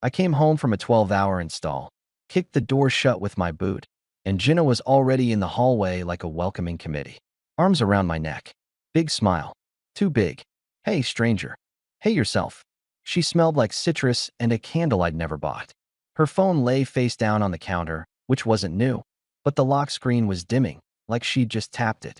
I came home from a 12-hour install, kicked the door shut with my boot, and Jenna was already in the hallway like a welcoming committee. Arms around my neck. Big smile. Too big. Hey, stranger. Hey, yourself. She smelled like citrus and a candle I'd never bought. Her phone lay face down on the counter, which wasn't new, but the lock screen was dimming, like she'd just tapped it.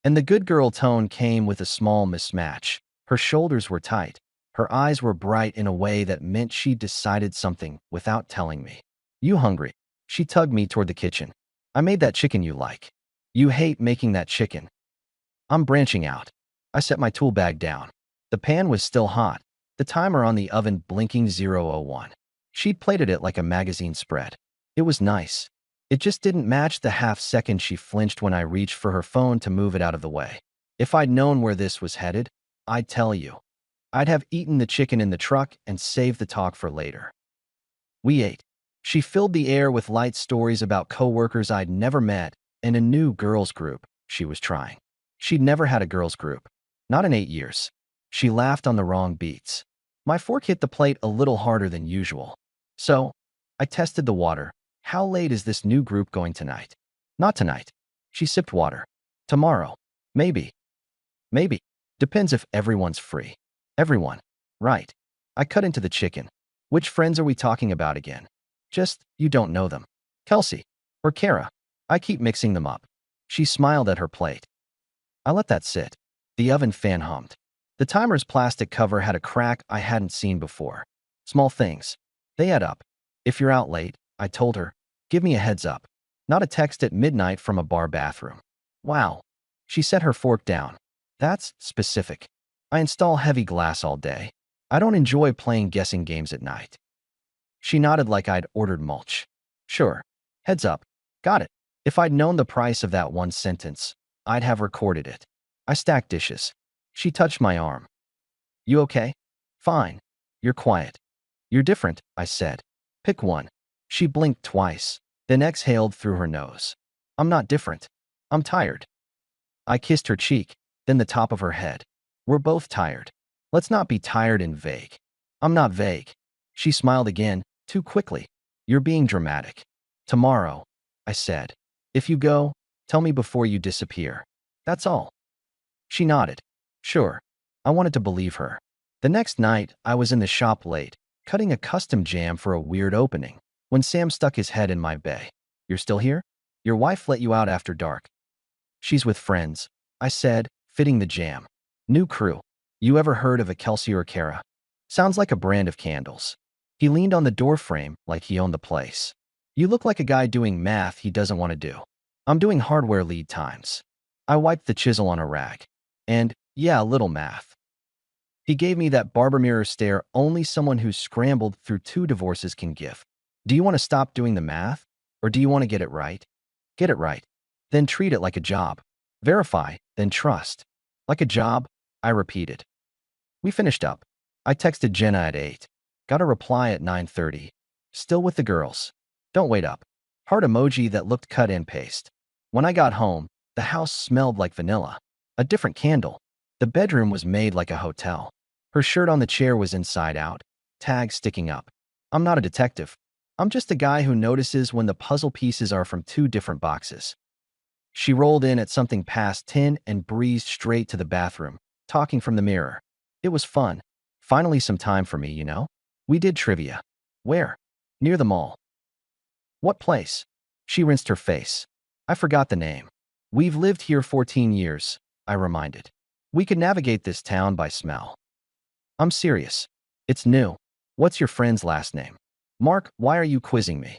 And the good girl tone came with a small mismatch. Her shoulders were tight. Her eyes were bright in a way that meant she'd decided something without telling me. You hungry? She tugged me toward the kitchen. I made that chicken you like. You hate making that chicken. I'm branching out. I set my tool bag down. The pan was still hot, the timer on the oven blinking 0:01. She'd plated it like a magazine spread. It was nice. It just didn't match the half-second she flinched when I reached for her phone to move it out of the way. If I'd known where this was headed, I'd tell you. I'd have eaten the chicken in the truck and saved the talk for later. We ate. She filled the air with light stories about coworkers I'd never met and a new girls' group she was trying. She'd never had a girls' group. Not in 8 years. She laughed on the wrong beats. My fork hit the plate a little harder than usual. So, I tested the water. How late is this new group going tonight? Not tonight. She sipped water. Tomorrow. Maybe. Maybe. Depends if everyone's free. Everyone. Right. I cut into the chicken. Which friends are we talking about again? Just, you don't know them. Kelsey. Or Kara. I keep mixing them up. She smiled at her plate. I let that sit. The oven fan hummed. The timer's plastic cover had a crack I hadn't seen before. Small things. They add up. If you're out late, I told her, give me a heads up. Not a text at midnight from a bar bathroom. Wow. She set her fork down. That's specific. I install heavy glass all day. I don't enjoy playing guessing games at night. She nodded like I'd ordered mulch. Sure. Heads up. Got it. If I'd known the price of that one sentence, I'd have recorded it. I stacked dishes. She touched my arm. You okay? Fine. You're quiet. You're different, I said. Pick one. She blinked twice, then exhaled through her nose. I'm not different. I'm tired. I kissed her cheek, then the top of her head. We're both tired. Let's not be tired and vague. I'm not vague. She smiled again, too quickly. You're being dramatic. Tomorrow, I said. If you go, tell me before you disappear. That's all. She nodded. Sure. I wanted to believe her. The next night, I was in the shop late, cutting a custom jam for a weird opening, when Sam stuck his head in my bay. You're still here? Your wife let you out after dark. She's with friends, I said, fitting the jam. New crew. You ever heard of a Kelsey or Kara? Sounds like a brand of candles. He leaned on the doorframe like he owned the place. You look like a guy doing math he doesn't want to do. I'm doing hardware lead times. I wiped the chisel on a rag. And, yeah, a little math. He gave me that barber mirror stare only someone who's scrambled through 2 divorces can give. Do you want to stop doing the math? Or do you want to get it right? Get it right. Then treat it like a job. Verify, then trust. Like a job, I repeated. We finished up. I texted Jenna at 8. Got a reply at 9:30. Still with the girls. Don't wait up. Heart emoji that looked cut and paste. When I got home, the house smelled like vanilla. A different candle. The bedroom was made like a hotel. Her shirt on the chair was inside out. Tag sticking up. I'm not a detective. I'm just a guy who notices when the puzzle pieces are from 2 different boxes. She rolled in at something past 10 and breezed straight to the bathroom, talking from the mirror. It was fun. Finally some time for me, you know? We did trivia. Where? Near the mall. What place? She rinsed her face. I forgot the name. We've lived here 14 years, I reminded. We could navigate this town by smell. I'm serious. It's new. What's your friend's last name? Mark, why are you quizzing me?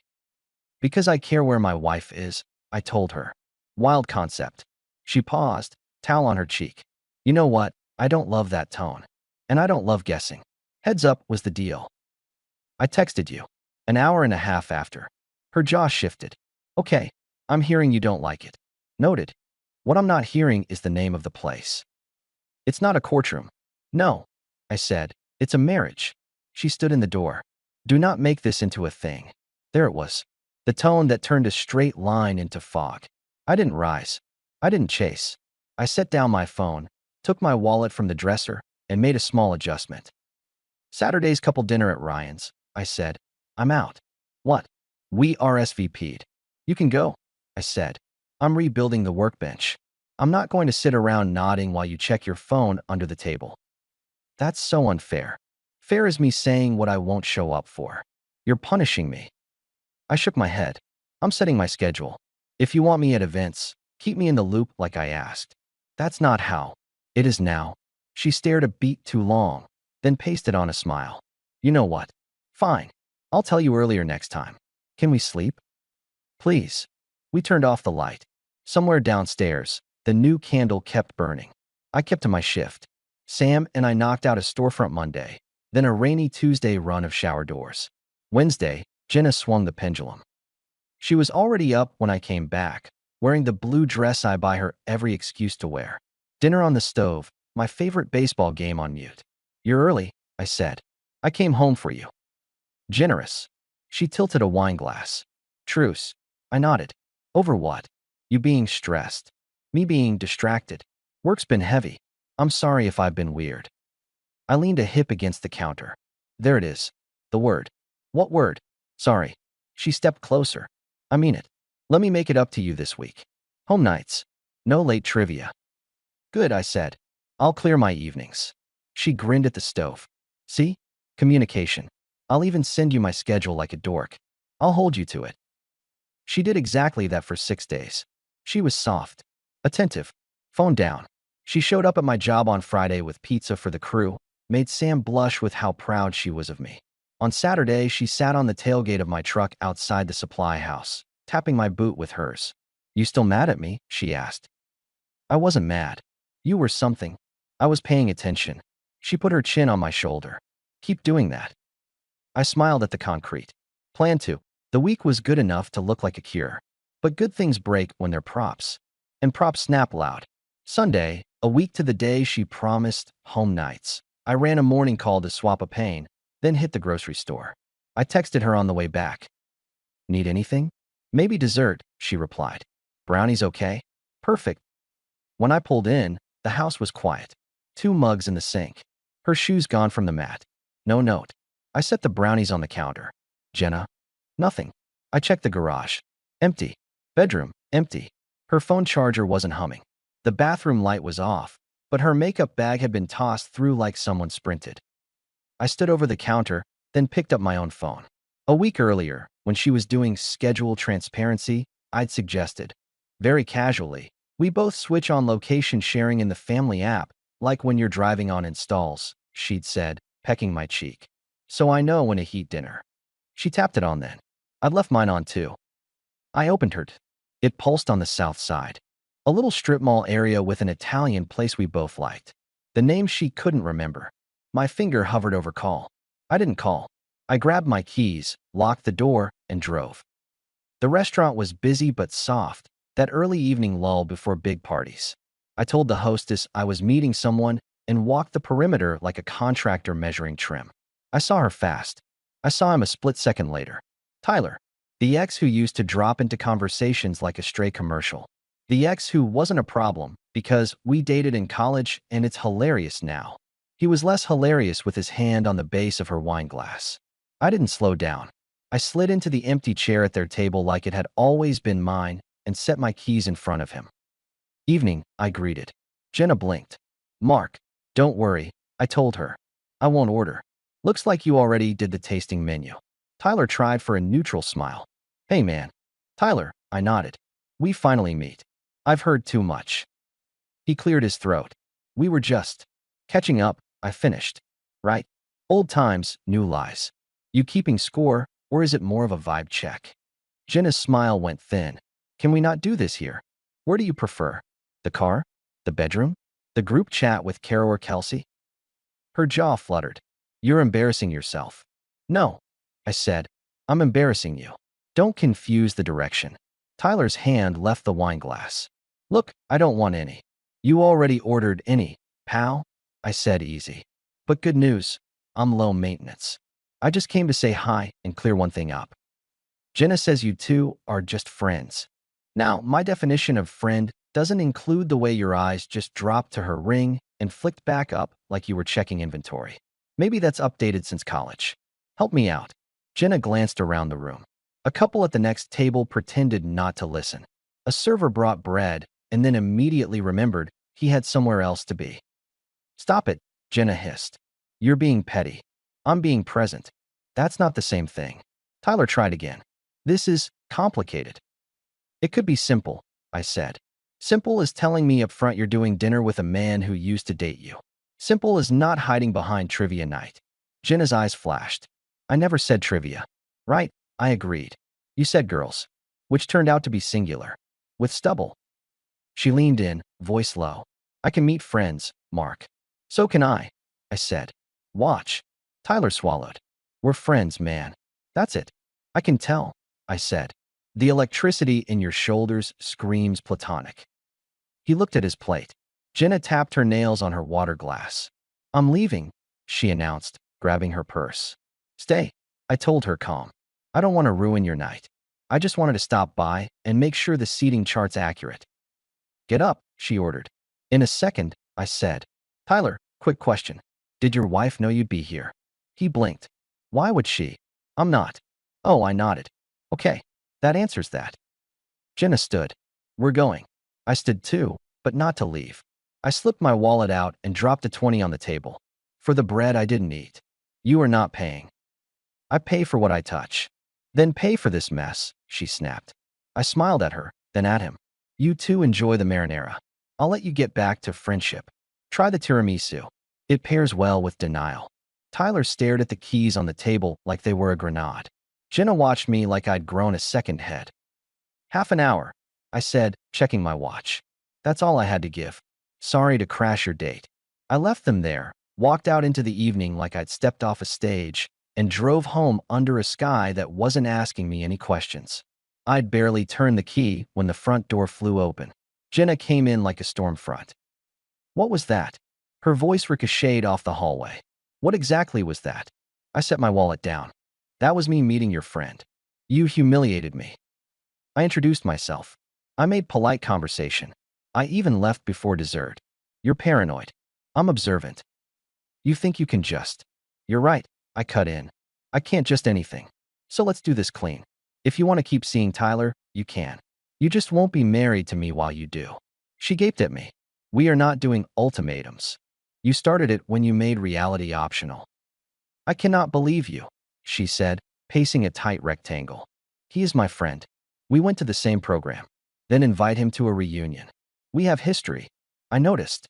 Because I care where my wife is, I told her. Wild concept. She paused, towel on her cheek. You know what? I don't love that tone. And I don't love guessing. Heads up was the deal. I texted you. An hour and a half after. Her jaw shifted. Okay, I'm hearing you don't like it. Noted. What I'm not hearing is the name of the place. It's not a courtroom. No, I said. It's a marriage. She stood in the door. Do not make this into a thing. There it was. The tone that turned a straight line into fog. I didn't rise. I didn't chase. I set down my phone, took my wallet from the dresser, and made a small adjustment. Saturday's couple dinner at Ryan's. I said. I'm out. What? We RSVP'd. You can go, I said. I'm rebuilding the workbench. I'm not going to sit around nodding while you check your phone under the table. That's so unfair. Fair is me saying what I won't show up for. You're punishing me. I shook my head. I'm setting my schedule. If you want me at events, keep me in the loop like I asked. That's not how. It is now. She stared a beat too long, then pasted on a smile. You know what? Fine. I'll tell you earlier next time. Can we sleep? Please. We turned off the light. Somewhere downstairs, the new candle kept burning. I kept to my shift. Sam and I knocked out a storefront Monday, then a rainy Tuesday run of shower doors. Wednesday, Jenna swung the pendulum. She was already up when I came back, wearing the blue dress I buy her every excuse to wear. Dinner on the stove, my favorite baseball game on mute. You're early, I said. I came home for you. Generous. She tilted a wine glass. Truce. I nodded. Over what? You being stressed. Me being distracted. Work's been heavy. I'm sorry if I've been weird. I leaned a hip against the counter. There it is. The word. What word? Sorry. She stepped closer. I mean it. Let me make it up to you this week. Home nights. No late trivia. Good, I said. I'll clear my evenings. She grinned at the stove. See? Communication. I'll even send you my schedule like a dork. I'll hold you to it. She did exactly that for 6 days. She was soft. Attentive. Phone down. She showed up at my job on Friday with pizza for the crew, made Sam blush with how proud she was of me. On Saturday, she sat on the tailgate of my truck outside the supply house, tapping my boot with hers. You still mad at me? She asked. I wasn't mad. You were something. I was paying attention. She put her chin on my shoulder. Keep doing that. I smiled at the concrete. Plan to. The week was good enough to look like a cure. But good things break when they're props. And props snap loud. Sunday, a week to the day she promised home nights. I ran a morning call to swap a pain, then hit the grocery store. I texted her on the way back. Need anything? Maybe dessert, she replied. Brownies okay? Perfect. When I pulled in, the house was quiet. 2 mugs in the sink. Her shoes gone from the mat. No note. I set the brownies on the counter. Jenna? Nothing. I checked the garage. Empty. Bedroom. Empty. Her phone charger wasn't humming. The bathroom light was off, but her makeup bag had been tossed through like someone sprinted. I stood over the counter, then picked up my own phone. A week earlier, when she was doing schedule transparency, I'd suggested, very casually, we both switch on location sharing in the family app, like when you're driving on installs, she'd said, pecking my cheek. So I know when to heat dinner. She tapped it on then. I'd left mine on too. I opened hers. It pulsed on the south side. A little strip mall area with an Italian place we both liked. The name she couldn't remember. My finger hovered over call. I didn't call. I grabbed my keys, locked the door, and drove. The restaurant was busy but soft, that early evening lull before big parties. I told the hostess I was meeting someone and walked the perimeter like a contractor measuring trim. I saw her fast. I saw him a split second later. Tyler, the ex who used to drop into conversations like a stray commercial. The ex who wasn't a problem because we dated in college and it's hilarious now. He was less hilarious with his hand on the base of her wine glass. I didn't slow down. I slid into the empty chair at their table like it had always been mine and set my keys in front of him. Evening, I greeted. Jenna blinked. Mark, don't worry, I told her. I won't order. Looks like you already did the tasting menu. Tyler tried for a neutral smile. Hey man. Tyler, I nodded. We finally meet. I've heard too much. He cleared his throat. We were just catching up, I finished. Right? Old times, new lies. You keeping score, or is it more of a vibe check? Jenna's smile went thin. Can we not do this here? Where do you prefer? The car? The bedroom? The group chat with Kara or Kelsey? Her jaw fluttered. You're embarrassing yourself. No, I said. I'm embarrassing you. Don't confuse the direction. Tyler's hand left the wine glass. Look, I don't want any. You already ordered any, pal, I said easy. But good news, I'm low maintenance. I just came to say hi and clear one thing up. Jenna says you two are just friends. Now, my definition of friend doesn't include the way your eyes just dropped to her ring and flicked back up like you were checking inventory. Maybe that's updated since college. Help me out. Jenna glanced around the room. A couple at the next table pretended not to listen. A server brought bread and then immediately remembered he had somewhere else to be. Stop it, Jenna hissed. You're being petty. I'm being present. That's not the same thing. Tyler tried again. This is complicated. It could be simple, I said. Simple as telling me up front you're doing dinner with a man who used to date you. Simple as not hiding behind trivia night. Jenna's eyes flashed. I never said trivia. Right, I agreed. You said girls, which turned out to be singular. With stubble. She leaned in, voice low. I can meet friends, Mark. So can I said. Watch. Tyler swallowed. We're friends, man. That's it. I can tell, I said. The electricity in your shoulders screams platonic. He looked at his plate. Jenna tapped her nails on her water glass. I'm leaving, she announced, grabbing her purse. Stay, I told her calm. I don't want to ruin your night. I just wanted to stop by and make sure the seating chart's accurate. Get up, she ordered. In a second, I said. Tyler, quick question. Did your wife know you'd be here? He blinked. Why would she? I'm not. Oh, I nodded. Okay, that answers that. Jenna stood. We're going. I stood too, but not to leave. I slipped my wallet out and dropped a 20 on the table. For the bread I didn't eat. You are not paying. I pay for what I touch. Then pay for this mess, she snapped. I smiled at her, then at him. You two enjoy the marinara. I'll let you get back to friendship. Try the tiramisu. It pairs well with denial. Tyler stared at the keys on the table like they were a grenade. Jenna watched me like I'd grown a second head. Half an hour, I said, checking my watch. That's all I had to give. Sorry to crash your date. I left them there, walked out into the evening like I'd stepped off a stage, and drove home under a sky that wasn't asking me any questions. I'd barely turned the key when the front door flew open. Jenna came in like a storm front. What was that? Her voice ricocheted off the hallway. What exactly was that? I set my wallet down. That was me meeting your friend. You humiliated me. I introduced myself. I made polite conversation. I even left before dessert. You're paranoid. I'm observant. You think you can just. You're right, I cut in. I can't just anything. So let's do this clean. If you want to keep seeing Tyler, you can. You just won't be married to me while you do. She gaped at me. We are not doing ultimatums. You started it when you made reality optional. I cannot believe you, she said, pacing a tight rectangle. He is my friend. We went to the same program. Then invite him to a reunion. We have history. I noticed.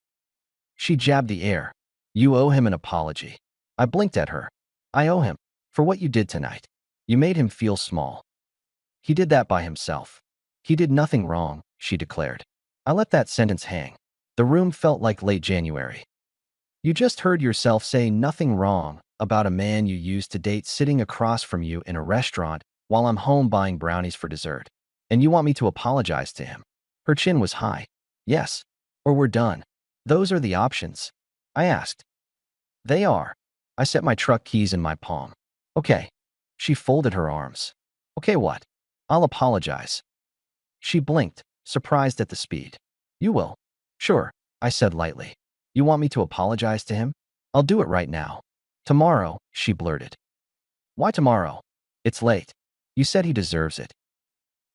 She jabbed the air. You owe him an apology. I blinked at her. I owe him. For what you did tonight. You made him feel small. He did that by himself. He did nothing wrong, she declared. I let that sentence hang. The room felt like late January. You just heard yourself say nothing wrong about a man you used to date sitting across from you in a restaurant while I'm home buying brownies for dessert. And you want me to apologize to him. Her chin was high. Yes. Or we're done. Those are the options. I asked. They are. I set my truck keys in my palm. Okay. She folded her arms. Okay, what? I'll apologize. She blinked, surprised at the speed. You will. Sure, I said lightly. You want me to apologize to him? I'll do it right now. Tomorrow, she blurted. Why tomorrow? It's late. You said he deserves it.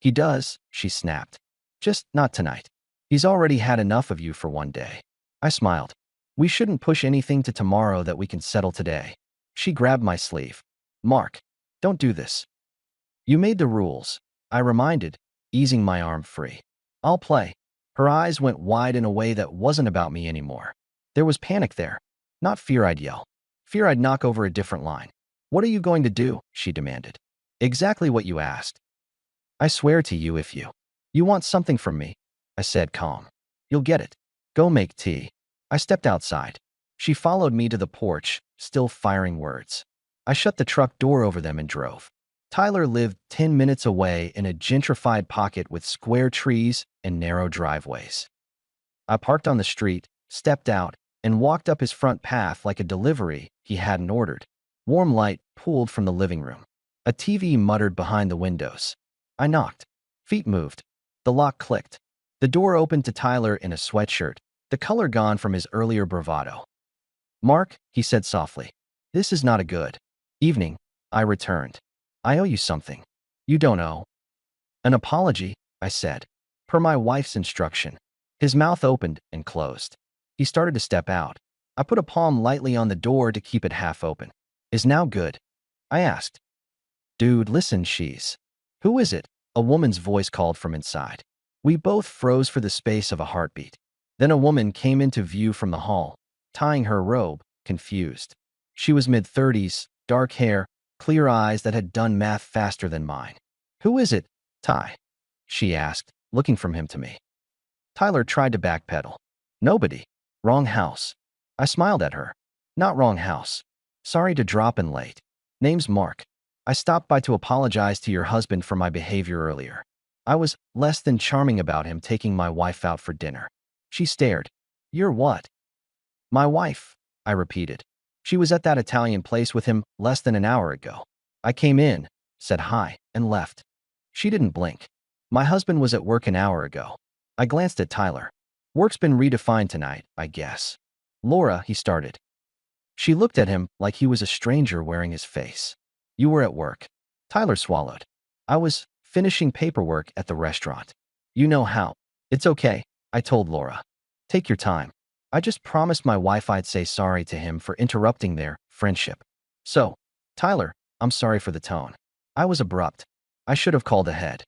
He does, she snapped. Just not tonight. He's already had enough of you for one day. I smiled. We shouldn't push anything to tomorrow that we can settle today. She grabbed my sleeve. Mark, don't do this. You made the rules, I reminded, easing my arm free. I'll play. Her eyes went wide in a way that wasn't about me anymore. There was panic there. Not fear I'd yell. Fear I'd knock over a different line. What are you going to do? She demanded. Exactly what you asked. I swear to you if you want something from me, I said calm. You'll get it. Go make tea. I stepped outside. She followed me to the porch, still firing words. I shut the truck door over them and drove. Tyler lived 10 minutes away in a gentrified pocket with square trees and narrow driveways. I parked on the street, stepped out, and walked up his front path like a delivery he hadn't ordered. Warm light pooled from the living room. A TV muttered behind the windows. I knocked. Feet moved. The lock clicked. The door opened to Tyler in a sweatshirt, the color gone from his earlier bravado. Mark, he said softly. This is not a good evening, I returned. I owe you something. You don't owe. An apology, I said, per my wife's instruction. His mouth opened and closed. He started to step out. I put a palm lightly on the door to keep it half open. Is now good? I asked. Dude, listen, she's. Who is it? A woman's voice called from inside. We both froze for the space of a heartbeat. Then a woman came into view from the hall, tying her robe, confused. She was mid-30s, dark hair, clear eyes that had done math faster than mine. Who is it, Ty? She asked, looking from him to me. Tyler tried to backpedal. Nobody. Wrong house. I smiled at her. Not wrong house. Sorry to drop in late. Name's Mark. I stopped by to apologize to your husband for my behavior earlier. I was less than charming about him taking my wife out for dinner. She stared. You're what? My wife, I repeated. She was at that Italian place with him less than an hour ago. I came in, said hi, and left. She didn't blink. My husband was at work an hour ago. I glanced at Tyler. Work's been redefined tonight, I guess. Laura, he started. She looked at him like he was a stranger wearing his face. You were at work. Tyler swallowed. I was finishing paperwork at the restaurant. You know how. It's okay, I told Laura. Take your time. I just promised my wife I'd say sorry to him for interrupting their friendship. So, Tyler, I'm sorry for the tone. I was abrupt. I should have called ahead.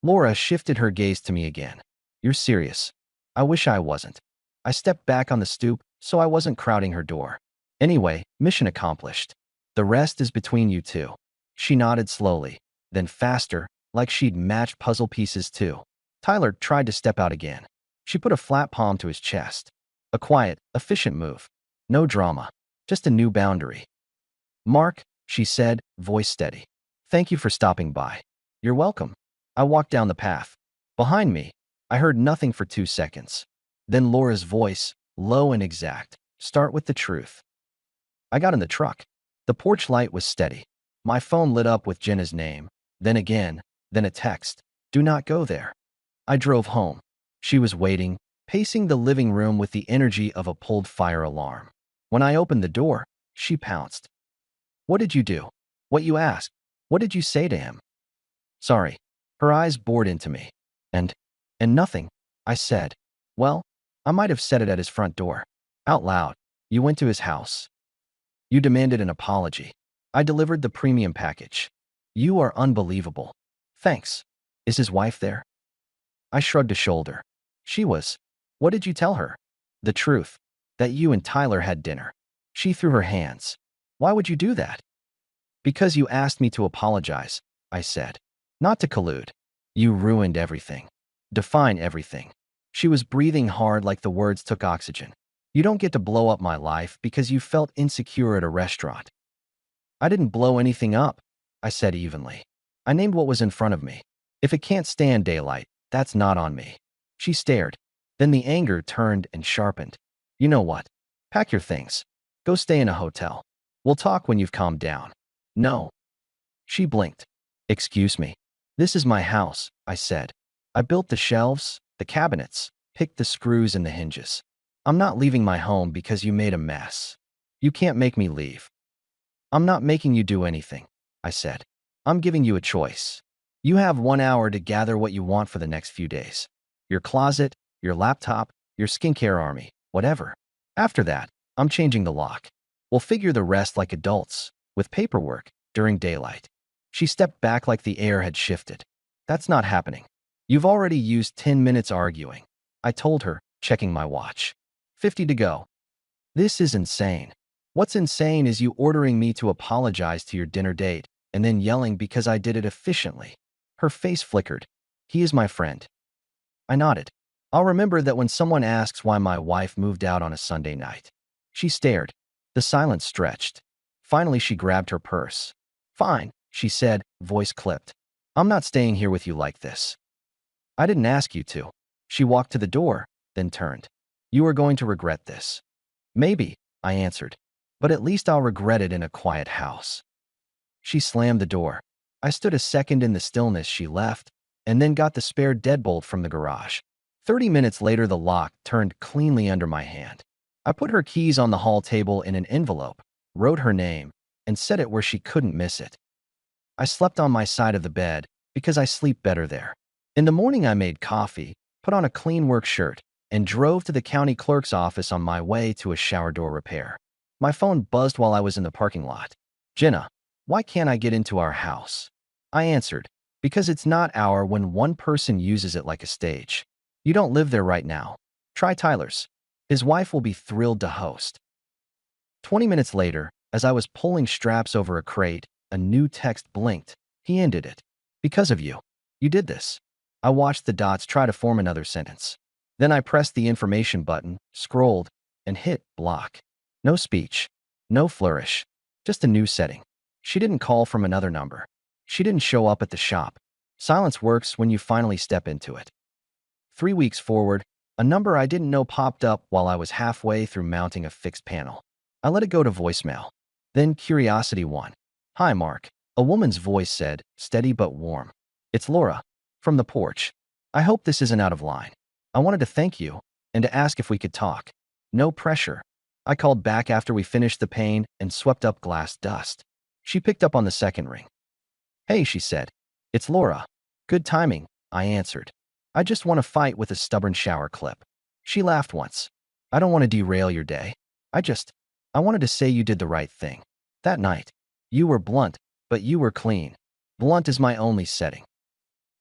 Laura shifted her gaze to me again. You're serious. I wish I wasn't. I stepped back on the stoop so I wasn't crowding her door. Anyway, mission accomplished. The rest is between you two. She nodded slowly, then faster, like she'd matched puzzle pieces too. Tyler tried to step out again. She put a flat palm to his chest. A quiet, efficient move. No drama. Just a new boundary. Mark, she said, voice steady. Thank you for stopping by. You're welcome. I walked down the path. Behind me, I heard nothing for 2 seconds. Then Laura's voice, low and exact. Start with the truth. I got in the truck. The porch light was steady. My phone lit up with Jenna's name. Then again, then a text. Do not go there. I drove home. She was waiting, pacing the living room with the energy of a pulled fire alarm. When I opened the door, she pounced. What did you do? What you asked? What did you say to him? Sorry. Her eyes bored into me. And nothing, I said. Well, I might have said it at his front door. Out loud. You went to his house. You demanded an apology. I delivered the premium package. You are unbelievable. Thanks. Is his wife there? I shrugged a shoulder. She was. What did you tell her? The truth. That you and Tyler had dinner. She threw her hands. Why would you do that? Because you asked me to apologize, I said. Not to collude. You ruined everything. Define everything. She was breathing hard like the words took oxygen. You don't get to blow up my life because you felt insecure at a restaurant. I didn't blow anything up, I said evenly. I named what was in front of me. If it can't stand daylight, that's not on me. She stared. Then the anger turned and sharpened. You know what? Pack your things. Go stay in a hotel. We'll talk when you've calmed down. No. She blinked. Excuse me. This is my house, I said. I built the shelves, the cabinets, picked the screws and the hinges. I'm not leaving my home because you made a mess. You can't make me leave. I'm not making you do anything, I said. I'm giving you a choice. You have 1 hour to gather what you want for the next few days. Your closet, your laptop, your skincare army, whatever. After that, I'm changing the lock. We'll figure the rest like adults, with paperwork, during daylight. She stepped back like the air had shifted. That's not happening. You've already used 10 minutes arguing, I told her, checking my watch. 50 to go. This is insane. What's insane is you ordering me to apologize to your dinner date and then yelling because I did it efficiently. Her face flickered. He is my friend. I nodded. I'll remember that when someone asks why my wife moved out on a Sunday night. She stared. The silence stretched. Finally, she grabbed her purse. Fine, she said, voice clipped. I'm not staying here with you like this. I didn't ask you to. She walked to the door, then turned. You are going to regret this. Maybe, I answered. But at least I'll regret it in a quiet house. She slammed the door. I stood a second in the stillness she left, and then got the spare deadbolt from the garage. 30 minutes later, the lock turned cleanly under my hand. I put her keys on the hall table in an envelope, wrote her name, and set it where she couldn't miss it. I slept on my side of the bed because I sleep better there. In the morning, I made coffee, put on a clean work shirt, and drove to the county clerk's office on my way to a shower door repair. My phone buzzed while I was in the parking lot. Jenna, why can't I get into our house? I answered, because it's not our when one person uses it like a stage. You don't live there right now. Try Tyler's. His wife will be thrilled to host. 20 minutes later, as I was pulling straps over a crate, a new text blinked. He ended it. Because of you. You did this. I watched the dots try to form another sentence. Then I pressed the information button, scrolled, and hit block. No speech. No flourish. Just a new setting. She didn't call from another number. She didn't show up at the shop. Silence works when you finally step into it. 3 weeks forward, a number I didn't know popped up while I was halfway through mounting a fixed panel. I let it go to voicemail. Then curiosity won. Hi, Mark. A woman's voice said, steady but warm. It's Laura. From the porch. I hope this isn't out of line. I wanted to thank you and to ask if we could talk. No pressure. I called back after we finished the paint and swept up glass dust. She picked up on the second ring. Hey, she said. It's Laura. Good timing, I answered. I just want to fight with a stubborn shower clip. She laughed once. I don't want to derail your day. I wanted to say you did the right thing. That night. You were blunt, but you were clean. Blunt is my only setting.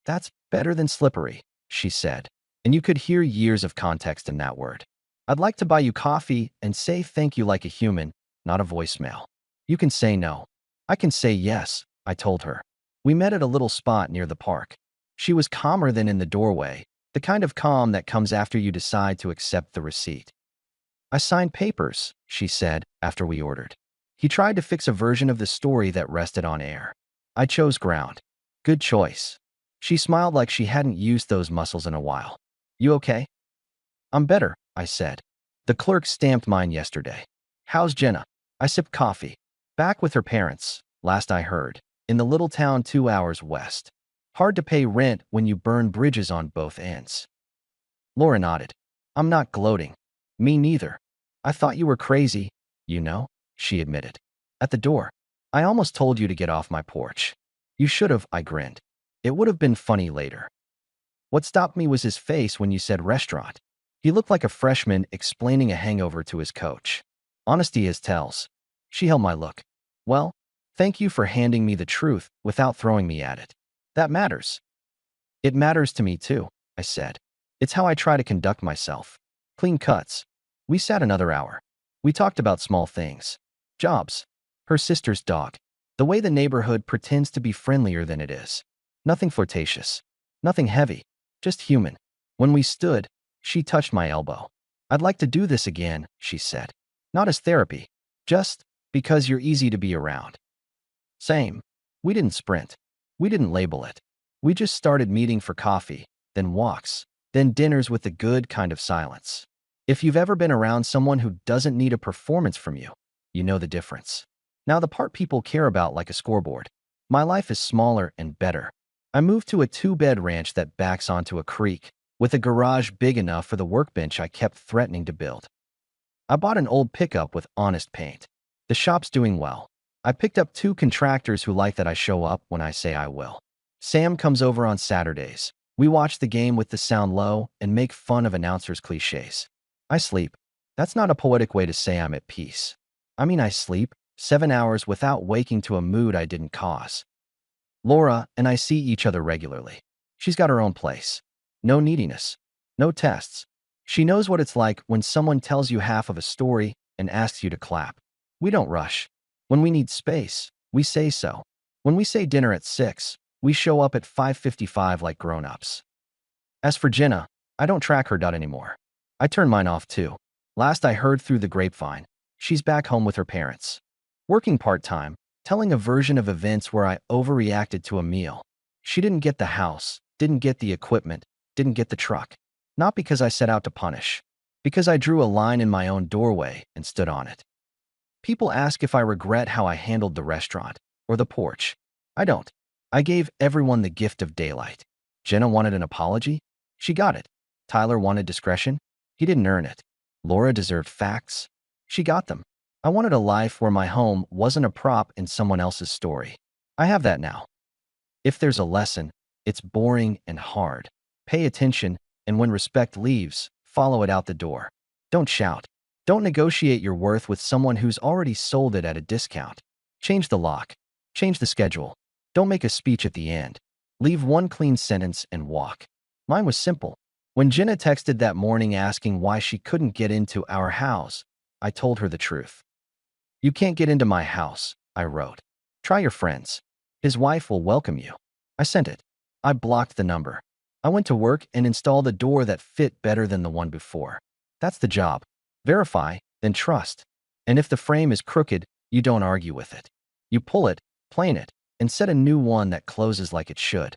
That's better than slippery, she said. And you could hear years of context in that word. I'd like to buy you coffee and say thank you like a human, not a voicemail. You can say no. I can say yes, I told her. We met at a little spot near the park. She was calmer than in the doorway, the kind of calm that comes after you decide to accept the receipt. I signed papers, she said, after we ordered. He tried to fix a version of the story that rested on air. I chose ground. Good choice. She smiled like she hadn't used those muscles in a while. You okay? I'm better, I said. The clerk stamped mine yesterday. How's Jenna? I sipped coffee. Back with her parents, last I heard, in the little town 2 hours west. Hard to pay rent when you burn bridges on both ends. Laura nodded. I'm not gloating. Me neither. I thought you were crazy, you know, she admitted. At the door. I almost told you to get off my porch. You should have, I grinned. It would have been funny later. What stopped me was his face when you said restaurant. He looked like a freshman explaining a hangover to his coach. Honesty is tells. She held my look. Well, thank you for handing me the truth without throwing me at it. That matters. It matters to me too, I said. It's how I try to conduct myself. Clean cuts. We sat another hour. We talked about small things. Jobs. Her sister's dog. The way the neighborhood pretends to be friendlier than it is. Nothing flirtatious. Nothing heavy. Just human. When we stood, she touched my elbow. I'd like to do this again, she said. Not as therapy. Just because you're easy to be around. Same. We didn't sprint. We didn't label it. We just started meeting for coffee, then walks, then dinners with the good kind of silence. If you've ever been around someone who doesn't need a performance from you, you know the difference. Now the part people care about like a scoreboard. My life is smaller and better. I moved to a 2-bed ranch that backs onto a creek, with a garage big enough for the workbench I kept threatening to build. I bought an old pickup with honest paint. The shop's doing well. I picked up 2 contractors who like that I show up when I say I will. Sam comes over on Saturdays. We watch the game with the sound low and make fun of announcers' cliches. I sleep. That's not a poetic way to say I'm at peace. I mean I sleep 7 hours without waking to a mood I didn't cause. Laura and I see each other regularly. She's got her own place. No neediness. No tests. She knows what it's like when someone tells you half of a story and asks you to clap. We don't rush. When we need space, we say so. When we say dinner at 6, we show up at 5:55 like grown-ups. As for Jenna, I don't track her anymore. I turned mine off too. Last I heard through the grapevine, she's back home with her parents. Working part-time, telling a version of events where I overreacted to a meal. She didn't get the house, didn't get the equipment, didn't get the truck. Not because I set out to punish. Because I drew a line in my own doorway and stood on it. People ask if I regret how I handled the restaurant or the porch. I don't. I gave everyone the gift of daylight. Jenna wanted an apology? She got it. Tyler wanted discretion? He didn't earn it. Laura deserved facts? She got them. I wanted a life where my home wasn't a prop in someone else's story. I have that now. If there's a lesson, it's boring and hard. Pay attention, and when respect leaves, follow it out the door. Don't shout. Don't negotiate your worth with someone who's already sold it at a discount. Change the lock. Change the schedule. Don't make a speech at the end. Leave one clean sentence and walk. Mine was simple. When Jenna texted that morning asking why she couldn't get into our house, I told her the truth. You can't get into my house, I wrote. Try your friends. His wife will welcome you. I sent it. I blocked the number. I went to work and installed a door that fit better than the one before. That's the job. Verify, then trust. And if the frame is crooked, you don't argue with it. You pull it, plane it, and set a new one that closes like it should.